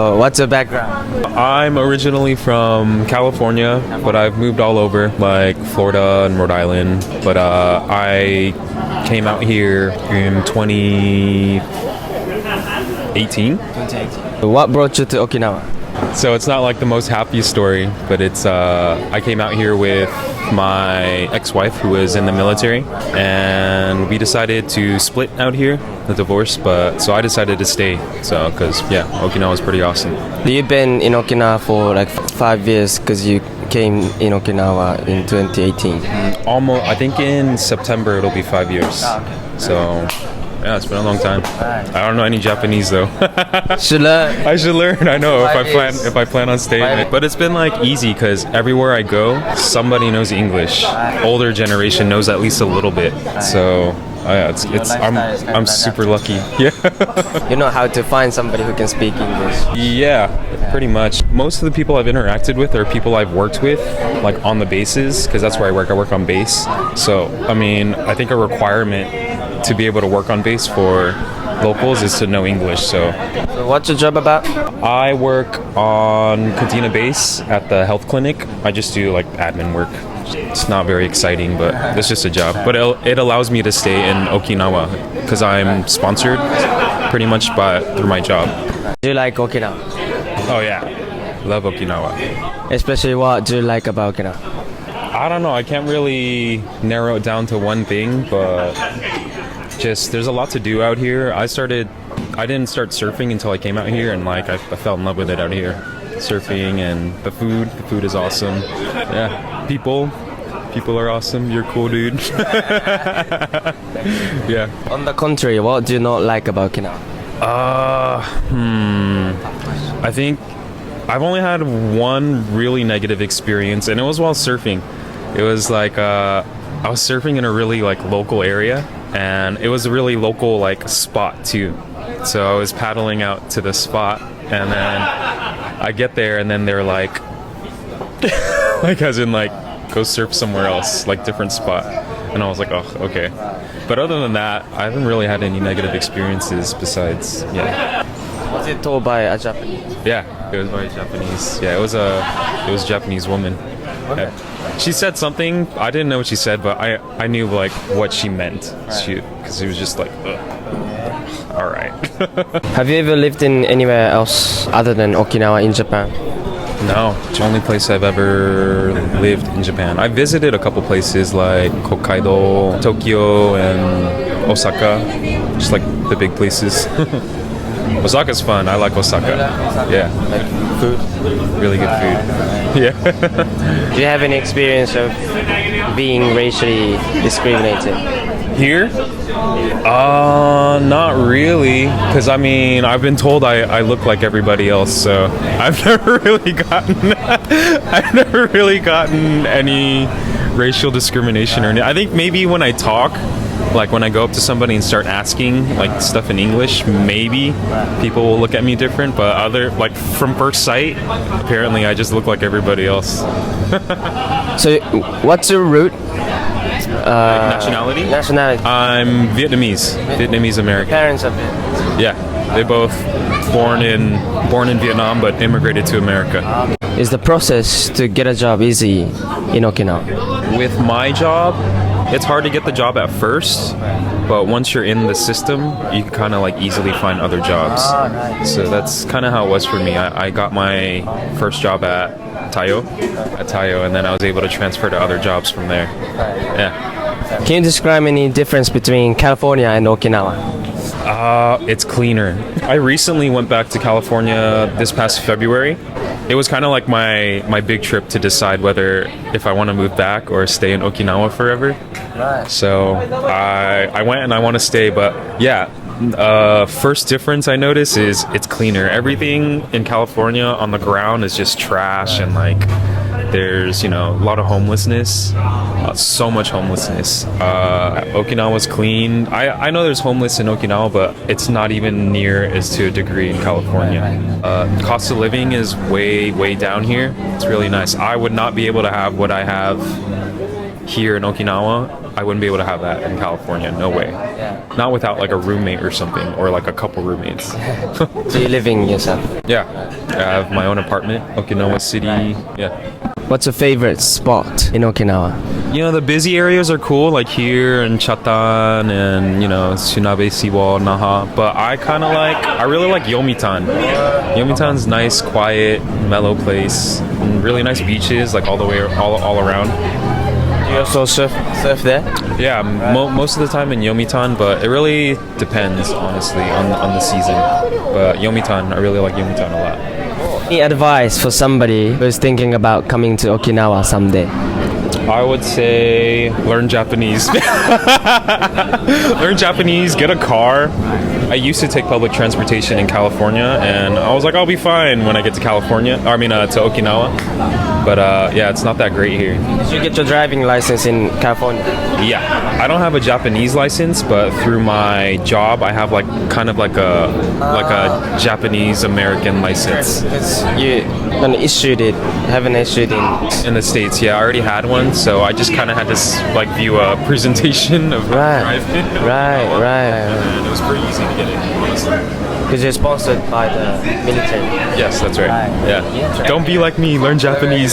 What's your background? I'm originally from California, but I've moved all over, like Florida and Rhode Island. But I came out here in 2018. What brought you to Okinawa? So it's not like the most happy story, but it's I came out here with my ex-wife who was in the military, and we decided to split out here, the divorce. But so I decided to stay. So because Okinawa is pretty awesome. You've been in Okinawa for like 5 years because you came in Okinawa in 2018. Almost, I think in September it'll be 5 years. So. Yeah, it's been a long time. I don't know any Japanese though. Should learn. I should learn. I know if I plan on staying. But it's been like easy because everywhere I go, somebody knows English. Older generation knows at least a little bit. So I'm super lucky. Yeah. You know how to find somebody who can speak English. Yeah, pretty much. Most of the people I've interacted with are people I've worked with, like on the bases, because that's where I work. I work on base. So I mean, I think a requirement to be able to work on base for locals is to know English. So what's your job about? I work on Cantina base at the health clinic. I just do like admin work. It's not very exciting, but it's just a job. But it allows me to stay in Okinawa because I'm sponsored pretty much through my job. Do you like Okinawa? Oh yeah, love Okinawa. Especially what do you like about Okinawa? I don't know. I can't really narrow it down to one thing, but just there's a lot to do out here. I didn't start surfing until I came out here, and like I fell in love with it out here. Surfing and the food is awesome. Yeah, people are awesome. You're cool, dude. Yeah. On the contrary, what do you not like about Okinawa? I think I've only had one really negative experience, and it was while surfing. It was like I was surfing in a really like local area, and it was a really local like spot too. So I was paddling out to the spot, and then I get there, and then they're like, like as in like go surf somewhere else, like different spot. And I was like, oh, okay. But other than that, I haven't really had any negative experiences besides, yeah. Was it told by a Japanese? Yeah, it was by a Japanese. Yeah, it was a Japanese woman. Okay. Yeah. She said something. I didn't know what she said, but I knew like what she meant. Because she was just like, ugh. All right. Have you ever lived in anywhere else other than Okinawa in Japan? No, it's the only place I've ever lived in Japan. I visited a couple places like Hokkaido, Tokyo, and Osaka. Just like the big places. Osaka's fun. I like Osaka. Yeah. Like food? Really good food. Yeah. Do you have any experience of being racially discriminated? Here? Not really. Because I mean, I've been told I look like everybody else, so I've never really gotten any racial discrimination or anything. I think maybe when I talk, like when I go up to somebody and start asking like stuff in English, maybe people will look at me different, but like from first sight, apparently I just look like everybody else. So what's your root? Nationality? Nationality. I'm Vietnamese. Vietnamese American. Parents are Vietnamese. Yeah, they both born in Vietnam but immigrated to America. Is the process to get a job easy in Okinawa? With my job, it's hard to get the job at first, but once you're in the system, you can kind of like easily find other jobs. So that's kind of how it was for me. I got my first job at Tayo, and then I was able to transfer to other jobs from there. Yeah. Can you describe any difference between California and Okinawa? It's cleaner. I recently went back to California this past February. It was kind of like my big trip to decide whether if I want to move back or stay in Okinawa forever. So I went and I want to stay, but yeah. First difference I notice is it's cleaner. Everything in California on the ground is just trash, and like there's a lot of homelessness, so much homelessness. Okinawa's clean. I know there's homeless in Okinawa, but it's not even near as to a degree in California. Cost of living is way down here. It's really nice. I would not be able to have what I have here in Okinawa I wouldn't be able to have that in California. No way. Not without like a roommate or something, or like a couple roommates. So you're living yourself. Yeah, I have my own apartment, Okinawa City. Yeah. What's your favorite spot in Okinawa? You know, the busy areas are cool, like here and Chatan and, you know, Tsunabe Seawall, Naha. But I really like Yomitan. Yomitan's nice, quiet, mellow place. And really nice beaches, like all around. Do you also surf there? Yeah, most of the time in Yomitan, but it really depends, honestly, on the season. But Yomitan, I really like Yomitan a lot. Any advice for somebody who's thinking about coming to Okinawa someday? I would say learn Japanese. Learn Japanese, get a car. I used to take public transportation in California, and I was like, I'll be fine when I get to California. To Okinawa. But yeah, it's not that great here. Did you get your driving license in California? Yeah, I don't have a Japanese license, but through my job, I have like a Japanese American license. You haven't issued In the States, yeah, I already had one, so I just kind of had to like view a presentation of driving. Right. And it was pretty easy to get it, honestly. Because you're sponsored by the military. Yes, that's right. Right. Yeah. Don't be like me, learn Japanese.